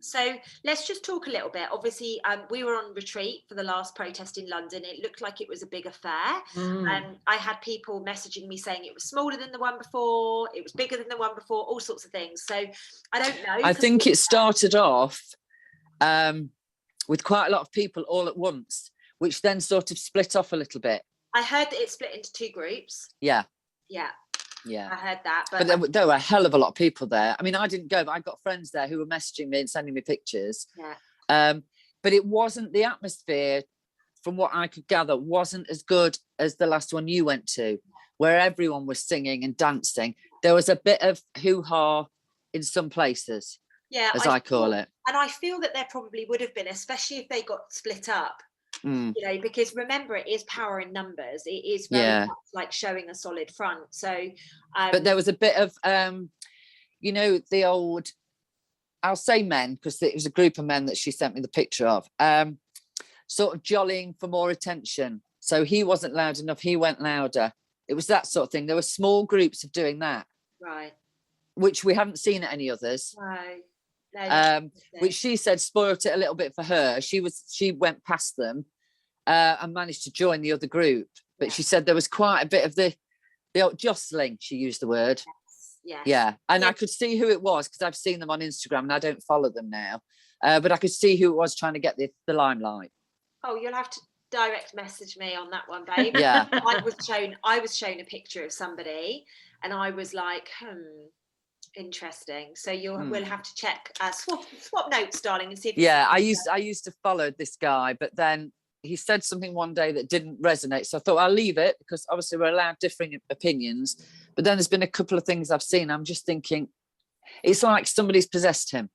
So let's just talk a little bit. Obviously, we were on retreat for the last protest in London. It looked like it was a big affair. I had people messaging me saying it was smaller than the one before, it was bigger than the one before, all sorts of things. So I don't know. I think it started off with quite a lot of people all at once, which then sort of split off a little bit. I heard that it split into two groups. Yeah. Yeah. Yeah. I heard that. But there were a hell of a lot of people there. I mean, I didn't go, but I got friends there who were messaging me and sending me pictures. Yeah. But it wasn't, the atmosphere, from what I could gather, wasn't as good as the last one you went to, where everyone was singing and dancing. There was a bit of hoo-ha in some places, as I call it. And I feel that there probably would have been, especially if they got split up. You know, because remember, it is power in numbers. It is very much like showing a solid front. So, but there was a bit of, you know, the old, I'll say men, because it was a group of men that she sent me the picture of, sort of jollying for more attention. So he wasn't loud enough, he went louder. It was that sort of thing. There were small groups of doing that, right, which we haven't seen at any others. No, which she said spoilt it a little bit for her. She went past them and managed to join the other group, but she said there was quite a bit of the old jostling, she used the word. And I could see who it was, because I've seen them on Instagram and I don't follow them now, but I could see who it was trying to get the limelight. Oh, you'll have to direct message me on that one, babe. Yeah. I was shown a picture of somebody and I was like, interesting. So we'll have to check, swap notes, darling, and see if I used to follow this guy, but then he said something one day that didn't resonate, so I thought I'll leave it, because obviously we're allowed differing opinions. But then there's been a couple of things I've seen, I'm just thinking it's like somebody's possessed him.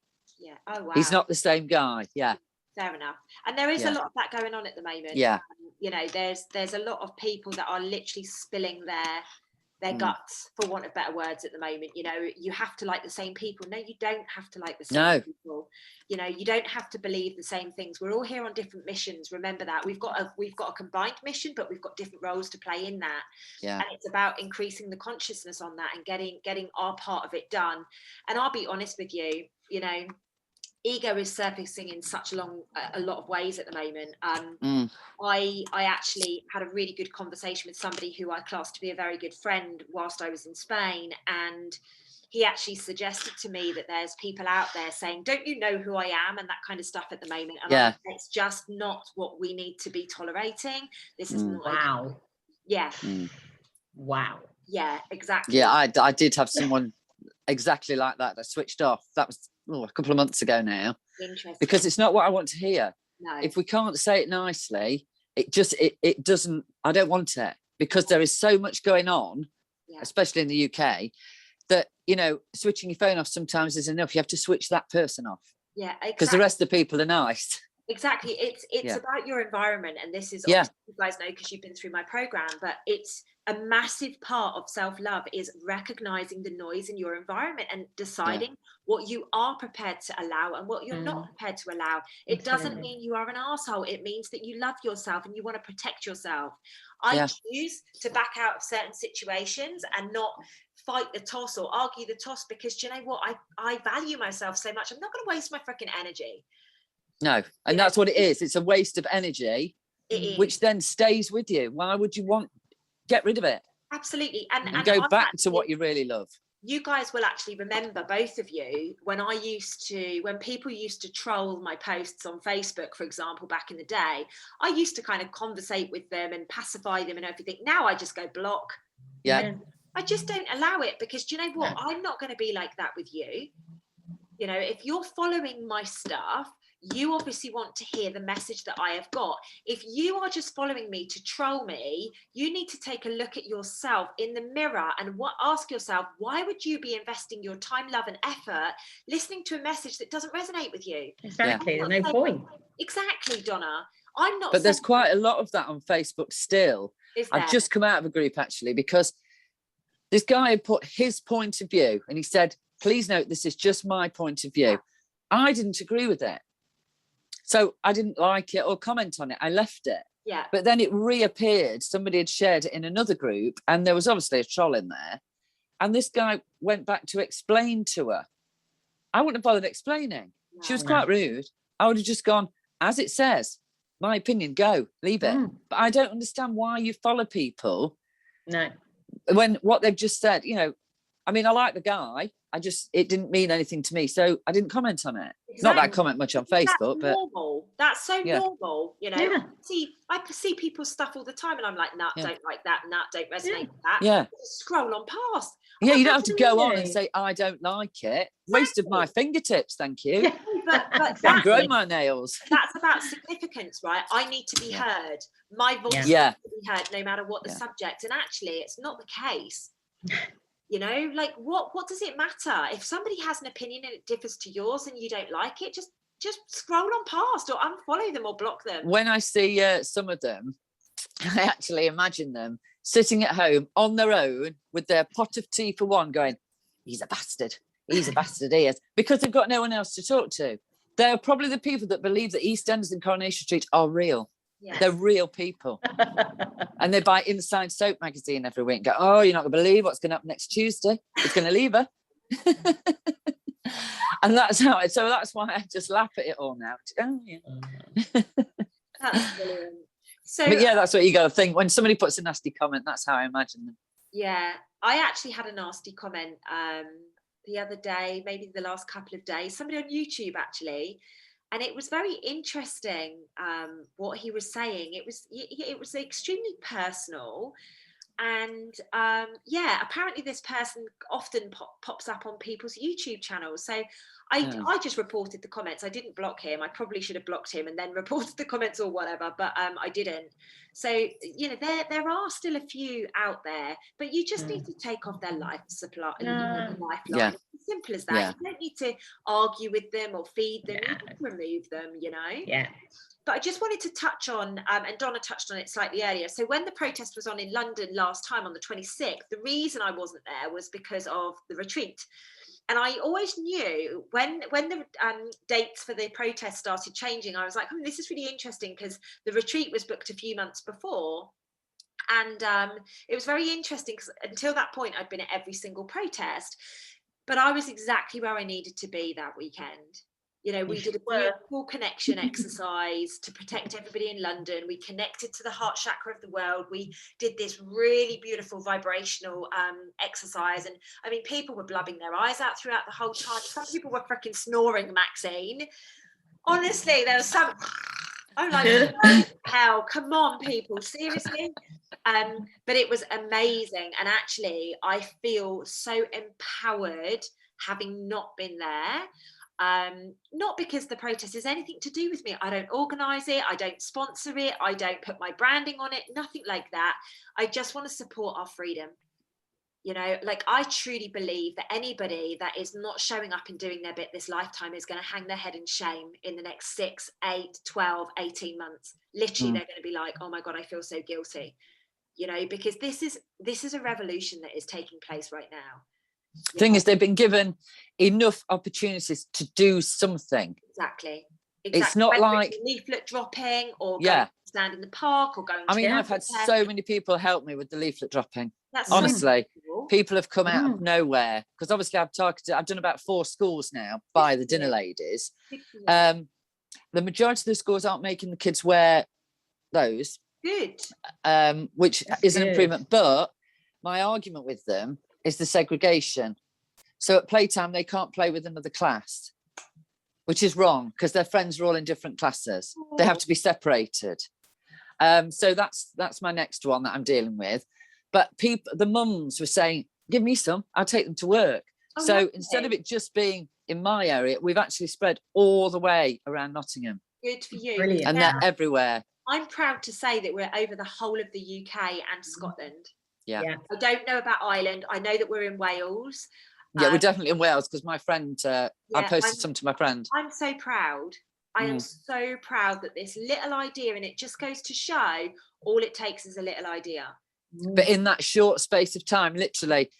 Oh wow, he's not the same guy. Fair enough. And there is a lot of that going on at the moment. You know, there's a lot of people that are literally spilling their guts, for want of better words, at the moment. You know, you have to like the same people. No, you don't have to like the same people. You know, you don't have to believe the same things. We're all here on different missions. Remember that. We've got a combined mission, but we've got different roles to play in that. And it's about increasing the consciousness on that and getting our part of it done. And I'll be honest with you, you know, ego is surfacing in such a lot of ways at the moment. I actually had a really good conversation with somebody who I classed to be a very good friend whilst I was in Spain, and he actually suggested to me that there's people out there saying, don't you know who I am, and that kind of stuff at the moment. And it's just not what we need to be tolerating. This is not Wow. Yeah, exactly. I did have someone exactly like that switched off. That was a couple of months ago now. Interesting. Because it's not what I want to hear. No. If we can't say it nicely, it doesn't, I don't want it, because there is so much going on, especially in the UK, that, you know, switching your phone off sometimes is enough. You have to switch that person off. Yeah, exactly. Because the rest of the people are nice. Exactly. It's about your environment, and this is obviously, you guys know because you've been through my program, but it's a massive part of self-love is recognizing the noise in your environment and deciding what you are prepared to allow and what you're not prepared to allow. It doesn't mean you are an asshole. It means that you love yourself and you want to protect yourself. I choose to back out of certain situations and not fight the toss or argue the toss, because do you know what? I value myself so much. I'm not going to waste my freaking energy. No, and that's what it is. It's a waste of energy, which then stays with you. Why would you get rid of it? Absolutely. And go back to what you really love. You guys will actually remember, both of you, when people used to troll my posts on Facebook, for example, back in the day, I used to kind of conversate with them and pacify them and everything. Now I just go block. Yeah. I just don't allow it, because do you know what? I'm not going to be like that with you. You know, if you're following my stuff, you obviously want to hear the message that I have got. If you are just following me to troll me, you need to take a look at yourself in the mirror and ask yourself, why would you be investing your time, love, and effort listening to a message that doesn't resonate with you? Exactly. There's no point. Exactly, Donna. I'm not. But there's quite a lot of that on Facebook still. I've just come out of a group actually, because this guy had put his point of view and he said, please note, this is just my point of view. I didn't agree with it. So I didn't like it or comment on it. I left it. Yeah. But then it reappeared. Somebody had shared it in another group and there was obviously a troll in there. And this guy went back to explain to her. I wouldn't have bothered explaining. No, she was quite rude. I would have just gone, as it says, my opinion, go, leave it. But I don't understand why you follow people. No. When what they've just said, you know, I mean, I like the guy. It didn't mean anything to me, so I didn't comment on it. Not that I comment much on Facebook, but normal. That's so Yeah. normal, you know. Yeah. I see people's stuff all the time, and I'm like, nah, don't like that, nah, don't resonate with that. yeah, Just scroll on past. yeah. You don't have to go on and absolutely. say I don't like it. Waste of my fingertips, thank you. Yeah. But Can't grow Exactly. my nails. that's about significance, right? I need to be heard. My voice Yeah. needs to be heard, no matter what the Yeah. subject. And actually, it's not the case. You know, like what does it matter if somebody has an opinion and it differs to yours and you don't like it? Just scroll on past or unfollow them or block them. When I see some of them, I actually imagine them sitting at home on their own with their pot of tea for one, going, "He's a bastard. He's a bastard, he is," because they've got no one else to talk to. They're probably the people that believe that EastEnders and Coronation Street are real. Yeah. They're real people. And they buy Inside Soap magazine every week and go, "Oh, you're not going to believe what's going to happen next Tuesday. It's going to leave her." And that's how it, so that's why I just laugh at it all now. Oh, yeah. That's brilliant. So But yeah, that's what you got to think. When somebody puts a nasty comment, that's how I imagine them. yeah, I actually had a nasty comment the other day, maybe the last couple of days, somebody on YouTube actually, and it was very interesting what he was saying. It was extremely personal, and yeah, apparently this person often pops up on people's YouTube channels. So I just reported the comments. I didn't block him. I probably should have blocked him and then reported the comments or whatever, but I didn't. So, you know, there are still a few out there, but you just need to take off their life supply, lifeline. Yeah. It's simple as that. Yeah. You don't need to argue with them or feed them. Yeah. You can remove them, you know. Yeah. But I just wanted to touch on, and Donna touched on it slightly earlier. So when the protest was on in London last time on the 26th, the reason I wasn't there was because of the retreat. And I always knew when the dates for the protest started changing, I was like, this is really interesting because the retreat was booked a few months before. And it was very interesting because until that point, I'd been at every single protest, but I was exactly where I needed to be that weekend. You know, we did a beautiful connection exercise to protect everybody in London. We connected to the heart chakra of the world. We did this really beautiful vibrational exercise. And I mean, people were blubbing their eyes out throughout the whole time. Some people were freaking snoring, Maxine. Honestly, there was some... I'm like, oh, hell, come on, people, seriously? But it was amazing. And actually, I feel so empowered having not been there. Not because the protest has anything to do with me. I don't organise it. I don't sponsor it. I don't put my branding on it. Nothing like that. I just want to support our freedom. You know, like I truly believe that anybody that is not showing up and doing their bit this lifetime is going to hang their head in shame in the next 6, 8, 12, 18 months. Literally, they're going to be like, oh my God, I feel so guilty. You know, because this is a revolution that is taking place right now. Thing is, they've been given enough opportunities to do something. Exactly. It's not whether like it's leaflet dropping or Yeah. going to stand in the park or going to I've had so many people help me with the leaflet dropping. That's Honestly, so cool. people have come out of nowhere because obviously I've done about 4 schools now by the dinner ladies. The majority of the schools aren't making the kids wear those. Good. Which That's is an good. improvement. But my argument with them is the segregation. So at playtime, they can't play with another class, which is wrong because their friends are all in different classes. They have to be separated. So that's my next one that I'm dealing with. But the mums were saying, give me some, I'll take them to work. Oh, So lovely. instead of it just being in my area, we've actually spread all the way around Nottingham. Good for you. Brilliant. And they're everywhere. I'm proud to say that we're over the whole of the UK and Scotland. Yeah. I don't know about Ireland. I know that we're in Wales. Yeah, we're definitely in Wales because my friend, I posted I'm- some to my friend. I'm so proud. I am so proud that this little idea, and it just goes to show all it takes is a little idea. But in that short space of time, literally,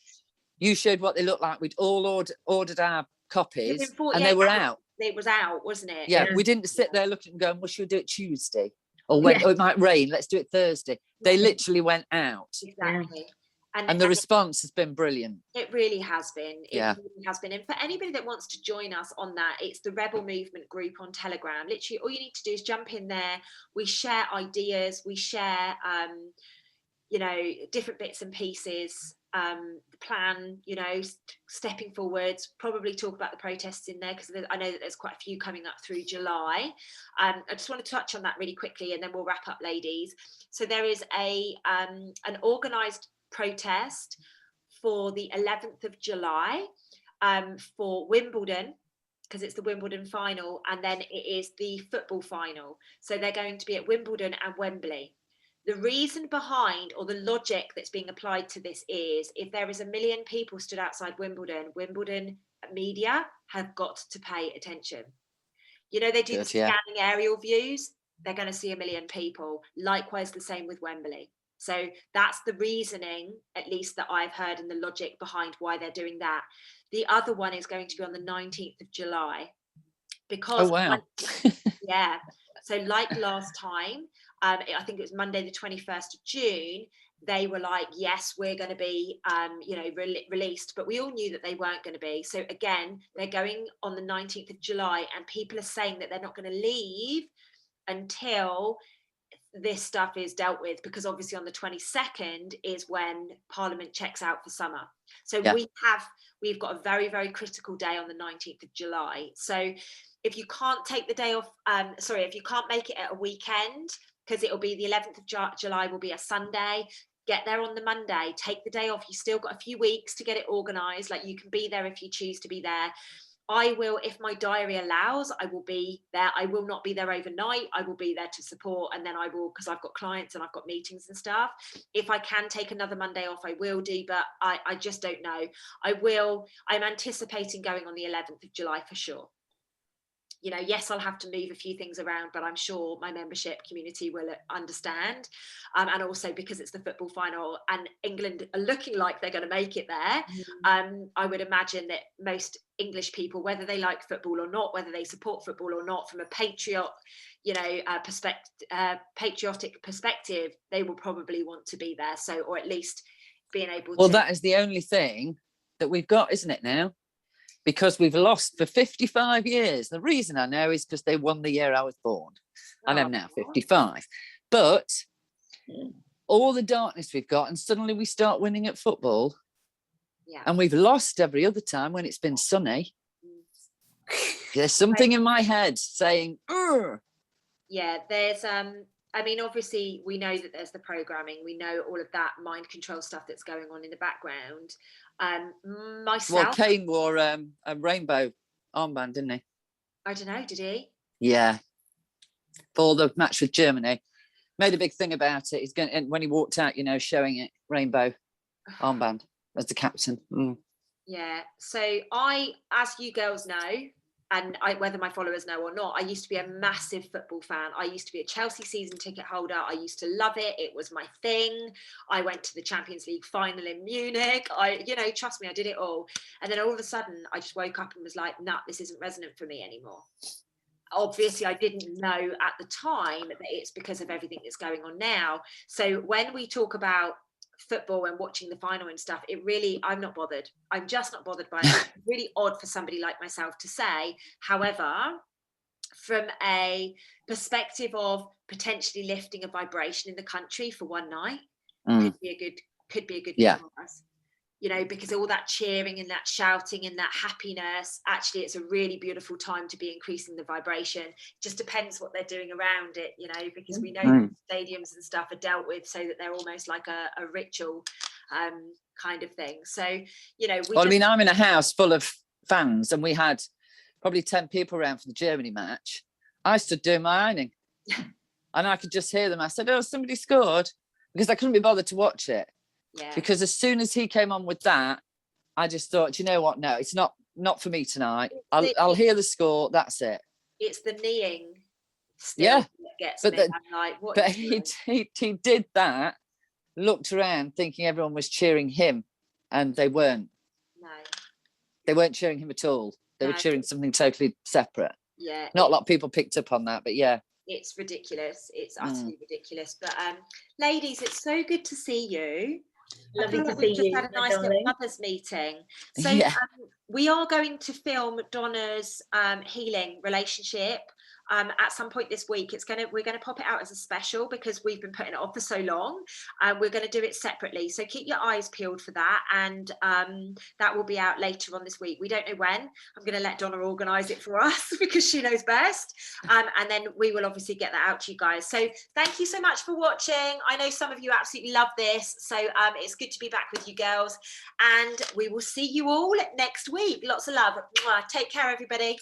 you showed what they look like. We'd all ordered our copies Within 48 and they were hours, out. It was out, wasn't it? Yeah, we didn't sit there looking and going, well, should we do it Tuesday? Or when it might rain, let's do it Thursday. They literally went out. Exactly. And the response has been brilliant. It really has been. It Yeah. really has been. And for anybody that wants to join us on that, it's the Rebel Movement group on Telegram. Literally, all you need to do is jump in there. We share ideas. We share, different bits and pieces. the plan, you know, stepping forwards, probably talk about the protests in there, because I know that there's quite a few coming up through July. I just want to touch on that really quickly, and then we'll wrap up, ladies. So there is an organised protest for the 11th of July for Wimbledon, because it's the Wimbledon final, and then it is the football final. So they're going to be at Wimbledon and Wembley. The reason behind, or the logic that's being applied to this, is if there is 1 million people stood outside Wimbledon, Wimbledon media have got to pay attention. You know, they do the scanning aerial views, they're going to see 1 million people. Likewise, the same with Wembley. So that's the reasoning, at least that I've heard, and the logic behind why they're doing that. The other one is going to be on the 19th of July. Because, oh, wow. Yeah. So like last time, I think it was Monday, the 21st of June, they were like, yes, we're going to be, you know, released, but we all knew that they weren't going to be. So again, they're going on the 19th of July, and people are saying that they're not going to leave until this stuff is dealt with, because obviously on the 22nd is when Parliament checks out for summer. So we've got a very, very critical day on the 19th of July. So if you can't take the day off, if you can't make it at a weekend, because it'll be the 11th of July will be a Sunday, get there on the Monday, take the day off. You still got a few weeks to get it organised. Like, you can be there if you choose to be there. I will, if my diary allows, I will be there. I will not be there overnight. I will be there to support, and then I will, because I've got clients and I've got meetings and stuff. If I can take another Monday off, I will do, but I just don't know. I'm anticipating going on the 11th of July for sure. You know, yes, I'll have to move a few things around, but I'm sure my membership community will understand. And also because it's the football final and England are looking like they're going to make it there, I would imagine that most English people, whether they like football or not, whether they support football or not, from a patriotic perspective, they will probably want to be there. So, or at least being able to. Well, that is the only thing that we've got, isn't it now? Because we've lost for 55 years. The reason I know is because they won the year I was born. And I'm now 55. But all the darkness we've got, and suddenly we start winning at football. Yeah. And we've lost every other time when it's been sunny. There's something in my head saying, ugh. Yeah, there's I mean, obviously we know that there's the programming, we know all of that mind control stuff that's going on in the background. Myself, well, Kane wore a rainbow armband, didn't he? I don't know, did he? Yeah, for the match with Germany. Made a big thing about it. He's going, and when he walked out, you know, showing it, rainbow armband as the captain. Yeah, so I, as you girls know, and whether my followers know or not, I used to be a massive football fan. I used to be a Chelsea season ticket holder. I used to love it. It was my thing. I went to the Champions League final in Munich. Trust me, I did it all. And then all of a sudden, I just woke up and was like, nah, this isn't resonant for me anymore. Obviously, I didn't know at the time that it's because of everything that's going on now. So when we talk about football and watching the final and stuff, I'm not bothered. I'm just not bothered by it. It's really odd for somebody like myself to say. However, from a perspective of potentially lifting a vibration in the country for one night, could be a good thing for us. You know, because all that cheering and that shouting and that happiness, actually, it's a really beautiful time to be increasing the vibration. It just depends what they're doing around it, you know, because we know stadiums and stuff are dealt with so that they're almost like a ritual kind of thing. So, you know, I mean, I'm in a house full of fans and we had probably 10 people around for the Germany match. I stood doing my ironing and I could just hear them. I said, oh, somebody scored, because I couldn't be bothered to watch it. Yeah. Because as soon as he came on with that, I just thought, you know what? No, it's not for me tonight. I'll hear the score. That's it. It's the kneeing. Yeah. That gets me. I'm like, what? But he did that. Looked around, thinking everyone was cheering him, and they weren't. No. They weren't cheering him at all. They were cheering something totally separate. Yeah. Not a lot of people picked up on that, but yeah. It's ridiculous. It's utterly ridiculous. But ladies, it's so good to see you. Lovely to see you. Just had a nice little mothers meeting. So we are going to film Donna's healing relationship. at some point this week. We're gonna pop it out as a special because we've been putting it off for so long. We're going to do it separately, so keep your eyes peeled for that, and that will be out later on this week. We don't know when. I'm going to let Donna organise it for us because she knows best, and then we will obviously get that out to you guys. So thank you so much for watching. I know some of you absolutely love this, so it's good to be back with you girls, and we will see you all next week. Lots of love. Take care, everybody.